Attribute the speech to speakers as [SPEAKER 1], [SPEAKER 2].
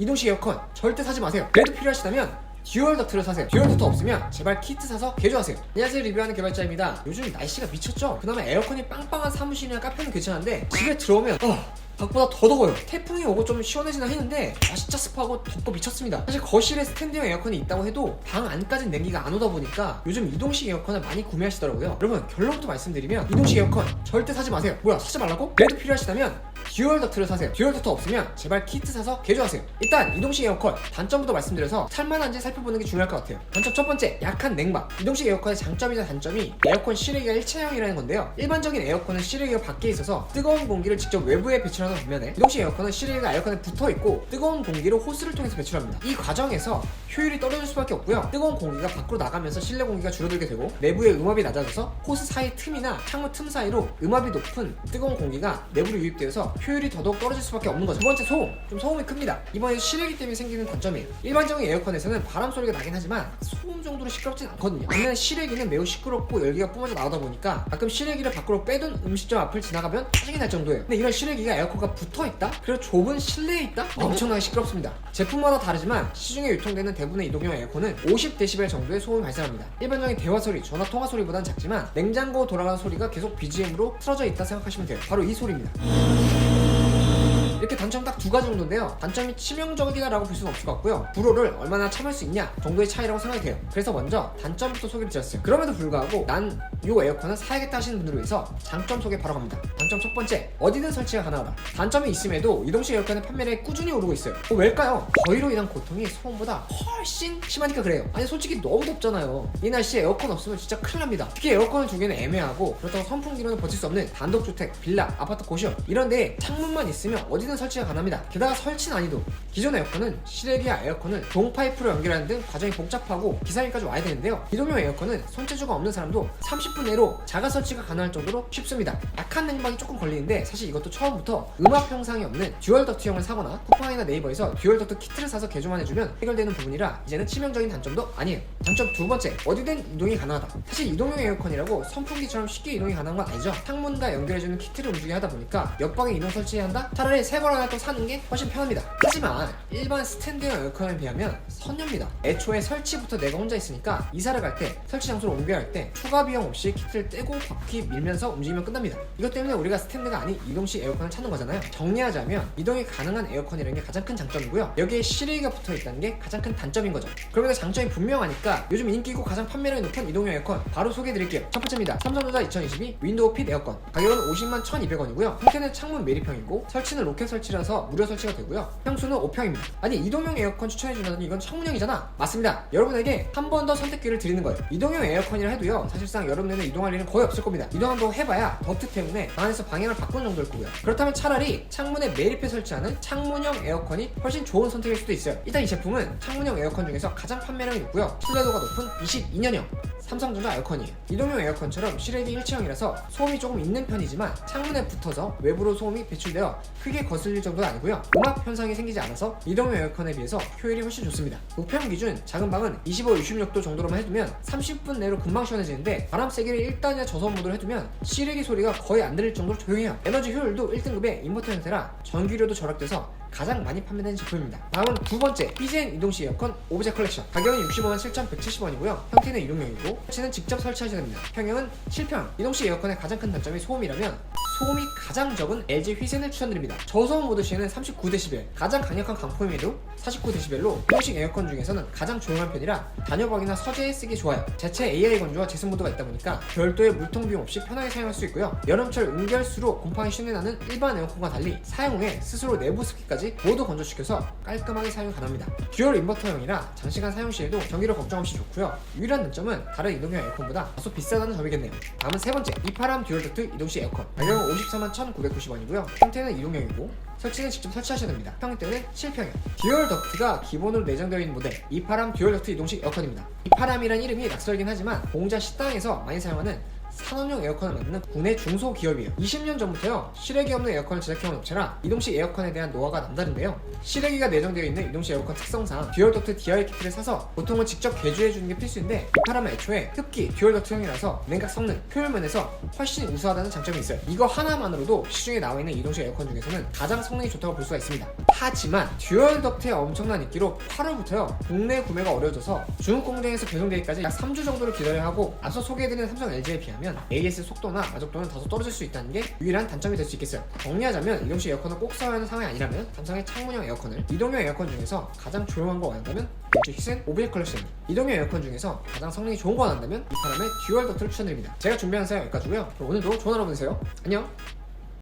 [SPEAKER 1] 이동식 에어컨 절대 사지 마세요. 그래도 필요하시다면 듀얼 덕트를 사세요. 듀얼 덕트 없으면 제발 키트 사서 개조하세요. 안녕하세요, 리뷰하는 개발자입니다. 요즘 날씨가 미쳤죠? 그나마 에어컨이 빵빵한 사무실이나 카페는 괜찮은데 집에 들어오면 밖보다 더 더워요. 태풍이 오고 좀 시원해지나 했는데 진짜 습하고 덥고 미쳤습니다. 사실 거실에 스탠드형 에어컨이 있다고 해도 방 안까지는 냉기가 안 오다 보니까 요즘 이동식 에어컨을 많이 구매하시더라고요. 여러분, 결론부터 말씀드리면 이동식 에어컨 절대 사지 마세요. 뭐야, 사지 말라고? 그래도 필요하시다면 듀얼 덕트를 사세요. 듀얼 덕트 없으면 제발 키트 사서 개조하세요. 일단 이동식 에어컨 단점부터 말씀드려서 살만한지 살펴보는 게 중요할 것 같아요. 단점 첫 번째, 약한 냉방. 이동식 에어컨의 장점이자 단점이 에어컨 실외기가 일체형이라는 건데요. 일반적인 에어컨은 실외기가 밖에 있어서 뜨거운 공기를 직접 외부에 배출하는 반면에 이동식 에어컨은 실외기가 에어컨에 붙어있고 뜨거운 공기를 호스를 통해서 배출합니다. 이 과정에서 효율이 떨어질 수밖에 없고요. 뜨거운 공기가 밖으로 나가면서 실내 공기가 줄어들게 되고 내부의 음압이 낮아져서 호스 사이 틈이나 창문 틈 사이로 음압이 높은 뜨거운 공기가 내부로 유입되어서 효율이 더더욱 떨어질 수밖에 없는 거죠. 두 번째, 소음. 좀 소음이 큽니다. 이번에 실외기 때문에 생기는 단점이에요. 일반적인 에어컨에서는 바람 소리가 나긴 하지만 소음 정도로 시끄럽진 않거든요. 반면에 실외기는 매우 시끄럽고 열기가 뿜어져 나오다 보니까 가끔 실외기를 밖으로 빼둔 음식점 앞을 지나가면 짜증이 날 정도예요. 근데 이런 실외기가 에어컨과 붙어있다? 그리고 좁은 실내에 있다? 엄청나게 시끄럽습니다. 제품마다 다르지만 시중에 유통되는 대부분의 이동형 에어컨은 50dB 정도의 소음이 발생합니다. 일반적인 대화 소리, 전화 통화 소리보단 작지만 냉장고 돌아가는 소리가 계속 BGM으로 틀어져 있다 생각하시면 돼요. 바로 이 소리입니다. 이렇게 단점 딱 두 가지 정도인데요. 단점이 치명적이다라고 볼 수는 없을 것 같고요. 불호를 얼마나 참을 수 있냐 정도의 차이라고 생각이 돼요. 그래서 먼저 단점부터 소개를 드렸어요. 그럼에도 불구하고 난 이 에어컨은 사야겠다 하시는 분들을 위해서 장점 소개 바로 갑니다. 단점 첫 번째, 어디든 설치가 가능하다. 단점이 있음에도 이동식 에어컨의 판매량이 꾸준히 오르고 있어요. 왜일까요? 더위로 인한 고통이 소음보다 훨씬 심하니까 그래요. 아니 솔직히 너무 덥잖아요. 이 날씨에 에어컨 없으면 진짜 큰일 납니다. 특히 에어컨을 두기는 애매하고 그렇다고 선풍기로는 버틸 수 없는 단독주택, 빌라, 아파트 고시원 이런데 창문만 있으면 어디든 설치가 가능합니다. 게다가 설치 난이도, 기존 에어컨은 실외기와 에어컨을 동파이프로 연결하는 등 과정이 복잡하고 기사님까지 와야 되는데요. 이동형 에어컨은 손재주가 없는 사람도 30분 내로 자가 설치가 가능할 정도로 쉽습니다. 약한 냉방이 조금 걸리는데 사실 이것도 처음부터 음압 형상이 없는 듀얼 덕트형을 사거나 쿠팡이나 네이버에서 듀얼 덕트 키트를 사서 개조만 해주면 해결되는 부분이라 이제는 치명적인 단점도 아니에요. 단점 두 번째, 어디든 이동이 가능하다. 사실 이동형 에어컨이라고 선풍기처럼 쉽게 이동이 가능한 건 아니죠. 창문과 연결해주는 키트를 움직이게 하다 보니까 옆방에 이동 설치해야 한다? 차라리 새 걸 하나 또 사는 게 훨씬 편합니다. 하지만 일반 스탠드형 에어컨에 비하면 선녀입니다. 애초에 설치부터 내가 혼자 있으니까 이사를 갈 때, 설치 장소를 옮겨야 할 때 추가 비용 없이 키트를 떼고 바퀴 밀면서 움직이면 끝납니다. 이것 때문에 우리가 스탠드가 아닌 이동식 에어컨을 찾는 거잖아요. 정리하자면 이동이 가능한 에어컨이라는 게 가장 큰 장점이고요. 여기에 실외기가 붙어있다는 게 가장 큰 단점인 거죠. 그러면서 장점이 분명하니까 요즘 인기고 가장 판매량이 높은 이동형 에어컨 바로 소개해드릴게요. 첫 번째입니다. 삼성전자 2022 윈도우 핏 에어컨. 가격은 50만 1,200원이고요. 형태는 창문 매립형이고 설치는 로켓 설치라서 무료 설치가 되고요. 평수는 5평입니다. 아니 이동형 에어컨 추천해준다더니 이건 창문형이잖아. 맞습니다. 여러분에게 한 번 더 선택기를 드리는 거예요. 이동형 에어컨이라 해도요, 사실상 여러분에는 이동할 일은 거의 없을 겁니다. 이동한다고 해봐야 덕트 때문에 방 안에서 방향을 바꾸는 정도일 거고요. 그렇다면 차라리 창문에 매립해 설치하는 창문형 에어컨이 훨씬 좋은 선택일 수도 있어요. 일단 이 제품은 창문형 에어컨 중에서 가장 판매량이 높고요, 신뢰도가 높은 22년형 삼성전자 에어컨이에요. 이동형 에어컨처럼 실외기 일체형이라서 소음이 조금 있는 편이지만 창문에 붙어서 외부로 소음이 배출되어 크게 거슬릴 정도는 아니고요. 음압 현상이 생기지 않아서 이동형 에어컨에 비해서 효율이 훨씬 좋습니다. 우평 기준 작은 방은 25, 26도 정도로만 해두면 30분 내로 금방 시원해지는데 바람 세기를 1단이나 저소음 모드로 해두면 실외기 소리가 거의 안 들릴 정도로 조용해요. 에너지 효율도 1등급의 인버터 형태라 전기료도 절약돼서 가장 많이 판매되는 제품입니다. 다음은 두 번째, PGN 이동식 에어컨 오브젝 컬렉션. 가격은 65만 7,170원이고요. 형태는 이동형이고 설치는 직접 설치하셔야 됩니다. 평형은 7평. 이동식 에어컨의 가장 큰 단점이 소음이라면 소음이 가장 적은 LG 휘센을 추천드립니다. 저소음 모드 시에는 39dB, 가장 강력한 강풍임에도 49dB로 이동식 에어컨 중에서는 가장 조용한 편이라 다녀방이나 서재에 쓰기 좋아요. 자체 AI 건조와 제습 모드가 있다 보니까 별도의 물통 비용 없이 편하게 사용할 수 있고요. 여름철 음결수로 곰팡이 흉내 나는 일반 에어컨과 달리 사용 후에 스스로 내부 습기까지 모두 건조시켜서 깔끔하게 사용 가능합니다. 듀얼 인버터형이라 장시간 사용 시에도 전기료 걱정 없이 좋고요. 유일한 단점은 다른 이동형 에어컨보다 다소 비싸다는 점이겠네요. 다음은 세 번째, 이파람 듀얼 덕트 이동식 에어컨. 가격은 54만 1,990원이고요. 형태는 이동형이고 설치는 직접 설치하셔야 됩니다. 평대는 7평형. 듀얼 덕트가 기본으로 내장되어 있는 모델 이파람 듀얼 덕트 이동식 에어컨입니다. 이파람이란 이름이 낯설긴 하지만 공자 식당에서 많이 사용하는 산업용 에어컨을 만드는 국내 중소기업이에요. 20년 전부터요, 실외기 없는 에어컨을 제작해온 업체라 이동식 에어컨에 대한 노하우가 남다른데요. 실외기가 내장되어 있는 이동식 에어컨 특성상 듀얼덕트 DI 키트를 사서 보통은 직접 개조해주는 게 필수인데, 이 파람은 애초에 흡기 듀얼덕트형이라서 냉각 성능, 효율면에서 훨씬 우수하다는 장점이 있어요. 이거 하나만으로도 시중에 나와있는 이동식 에어컨 중에서는 가장 성능이 좋다고 볼 수가 있습니다. 하지만 듀얼덕트의 엄청난 인기로 8월부터요, 국내 구매가 어려워져서 중국 공장에서 배송되기까지 약 3주 정도를 기다려야 하고, 앞서 소개해드린 삼성 LG에 비하면 AS 속도나 만족도는 다소 떨어질 수 있다는 게 유일한 단점이 될 수 있겠어요. 정리하자면 이동식 에어컨을 꼭 써야 하는 상황이 아니라면 삼성의 창문형 에어컨을, 이동형 에어컨 중에서 가장 조용한 거 원한다면 LG 히슨 오빌 컬렉션입니다. 이동형 에어컨 중에서 가장 성능이 좋은 거 원한다면 이 파람의 듀얼덕트를 추천드립니다. 제가 준비한 사연 여기까지고요. 그럼 오늘도 좋은 하루 보내세요. 안녕.